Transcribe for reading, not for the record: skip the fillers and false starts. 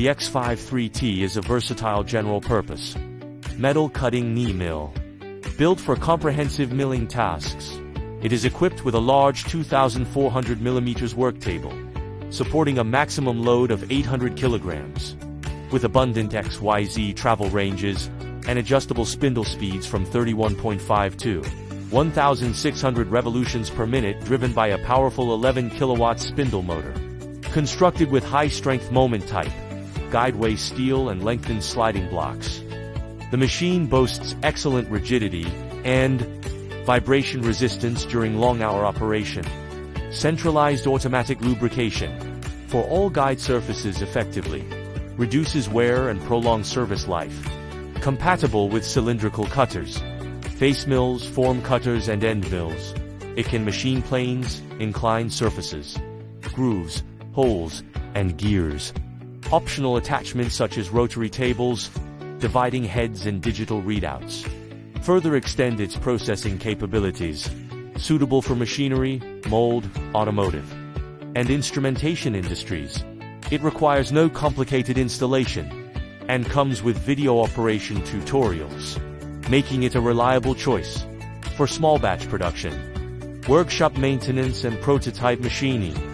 The X53T is a versatile general-purpose metal cutting knee mill. Built for comprehensive milling tasks, it is equipped with a large 2,400 mm work table, supporting a maximum load of 800 kilograms. With abundant XYZ travel ranges and adjustable spindle speeds from 31.5 to 1,600 revolutions per minute, driven by a powerful 11 kilowatt spindle motor. Constructed with high-strength moment type, guideway steel and lengthened sliding blocks, the machine boasts excellent rigidity and vibration resistance during long-hour operation. Centralized automatic lubrication for all guide surfaces effectively reduces wear and prolongs service life. Compatible with cylindrical cutters, face mills, form cutters and end mills, it can machine planes, inclined surfaces, grooves, holes, and gears. Optional attachments such as rotary tables, dividing heads and digital readouts further extend its processing capabilities. Suitable for machinery, mold, automotive, and instrumentation industries. It requires no complicated installation and comes with video operation tutorials, making it a reliable choice for small batch production, workshop maintenance and prototype machining.